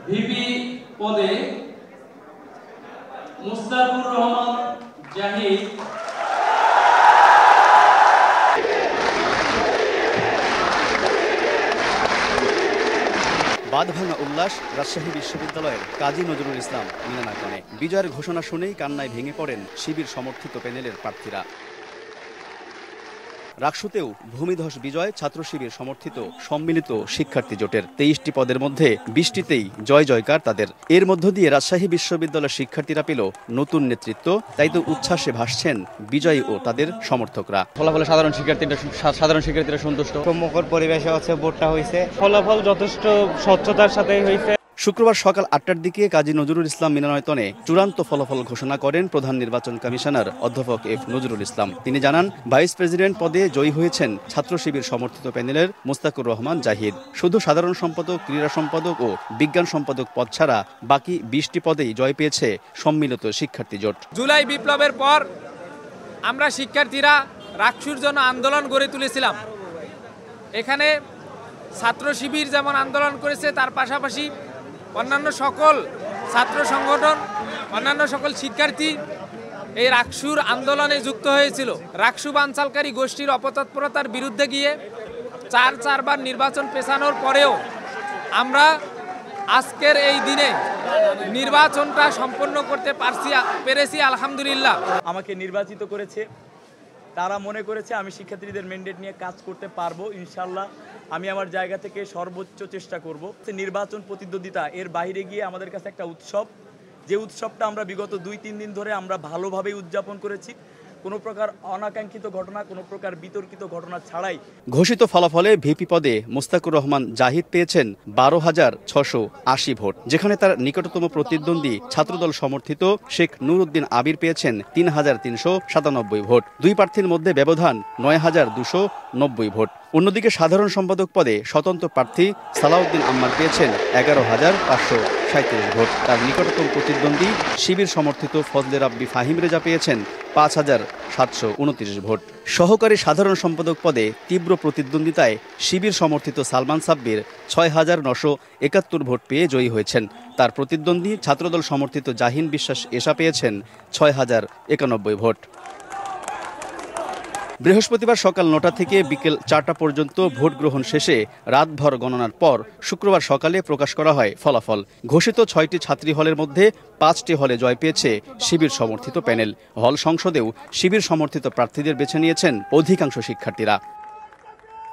VP পদে মুস্তাকুর রহমান জাহিদ বাঁধভাঙা উল্লাস রাজশাহী বিশ্ববিদ্যালয়ের কাজী নজরুল ইসলাম মিলনায়তনে। বিজয়ের ঘোষণা শুনেই কান্নায় ভেঙে পড়েন শিবির সমর্থিত প্যানেলের প্রার্থীরা। রাকসুতেও ভূমিধস বিজয় ছাত্র শিবির সমর্থিত সম্মিলিত শিক্ষার্থী জোটের। ২৩টি পদের মধ্যে ২০টিতেই জয় জয়কার তাদের। এর মধ্য দিয়ে রাজশাহী বিশ্ববিদ্যালয়ের শিক্ষার্থীরা পেল নতুন নেতৃত্ব, তাই তো উচ্ছ্বাসে ভাসছেন বিজয়ী ও তাদের সমর্থকরা। ফলাফলে সাধারণ শিক্ষার্থীরা সন্তুষ্ট। মুখর পরিবেশে হচ্ছে ভোটটা হয়েছে, ফলাফল যথেষ্ট স্বচ্ছতার সাথে হয়েছে। শুক্রবার সকাল ৮টার দিকে কাজী নজরুল ইসলাম মিলনায়তনে চূড়ান্ত ফলাফল ঘোষণা করেন প্রধান নির্বাচন কমিশনার অধ্যাপক এফ নজরুল ইসলাম। তিনি জানান, ভাইস প্রেসিডেন্ট পদে জয়ী হয়েছেন ছাত্র শিবির সমর্থিত প্যানেলের মুস্তাকুর রহমান জাহিদ। শুধু সাধারণ সম্পাদক, ক্রীড়া সম্পাদক ও বিজ্ঞান সম্পাদক পদ ছাড়া বাকি ২০টি পদেই জয় পেয়েছে সম্মিলিত শিক্ষার্থী জোট। জুলাই বিপ্লবের পর আমরা শিক্ষার্থীরা রাকসুর জন্য আন্দোলন গড়ে তুলেছিলাম। এখানে ছাত্র শিবির যেমন আন্দোলন করেছে, তার পাশাপাশি অন্যান্য সকল ছাত্র সংগঠন, অন্যান্য সকল শিক্ষার্থী এই রাকসুর আন্দোলনে যুক্ত হয়েছিল। রাকসু বানচালকারী গোষ্ঠীর অপতৎপরতার বিরুদ্ধে গিয়ে চারবার নির্বাচন পেছানোর পরেও আমরা আজকের এই দিনে নির্বাচনটা সম্পন্ন করতে পেরেছি আলহামদুলিল্লাহ। আমাকে নির্বাচিত করেছে, তারা মনে করেছে আমি শিক্ষার্থীদের ম্যান্ডেট নিয়ে কাজ করতে পারবো। ইনশাল্লাহ আমি আমার জায়গা থেকে সর্বোচ্চ চেষ্টা করব। নির্বাচন প্রতিদ্বন্দ্বিতা এর বাইরে গিয়ে আমাদের কাছে একটা উৎসব, যে উৎসবটা আমরা বিগত ২-৩ দিন ধরে আমরা ভালোভাবে উদযাপন করেছি। কোনো প্রকার অনাকাঙ্ক্ষিত ঘটনা, কোনো প্রকার বিতর্কিত ঘটনা ছাড়াই। ঘোষিত ফলাফলে ভিপি পদে মুস্তাকুর রহমান জাহিদ পেয়েছেন ১২,৬৮০ ভোট, যেখানে তার নিকটতম প্রতিদ্বন্দ্বী ছাত্রদল সমর্থিত শেখ নুরউদ্দিন আবির পেয়েছেন ৩,৩৯৭ ভোট। দুই প্রার্থীর মধ্যে ব্যবধান ৯,২৯০ ভোট। অন্যদিকে সাধারণ সম্পাদক পদে স্বতন্ত্র প্রার্থী সালাউদ্দিন আম্মার পেয়েছেন ১১,৫৩৭ ভোট। তার নিকটতম প্রতিদ্বন্দ্বী শিবির সমর্থিত ফজলে রাব্বি ফাহিম রেজা পেয়েছেন ৫,৭২৯ ভোট। সহকারী সাধারণ সম্পাদক পদে তীব্র প্রতিদ্বন্দ্বিতায় শিবির সমর্থিত সালমান সাব্বির ৬,৯৭১ ভোট পেয়ে জয়ী হয়েছেন। তার প্রতিদ্বন্দ্বী ছাত্রদল সমর্থিত জাহিন বিশ্বাস এশা পেয়েছেন ৬,০৯১ ভোট। বৃহস্পতিবার সকাল ৯টা থেকে বিকেল ৪টা পর্যন্ত ভোট গ্রহণ শেষে রাতভর গণনার পর শুক্রবার সকালে প্রকাশ করা হয় ফলাফল। ঘোষিত ৬টি ছাত্রী হলের মধ্যে ৫টি হলে জয় পেয়েছে শিবির সমর্থিত প্যানেল। হল সংসদেও শিবির সমর্থিত প্রার্থীদের বেছে নিয়েছেন অধিকাংশ শিক্ষার্থীরা।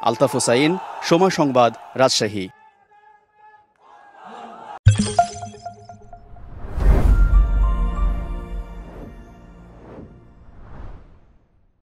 আলতাফ হোসাইন, সময় সংবাদ, রাজশাহী।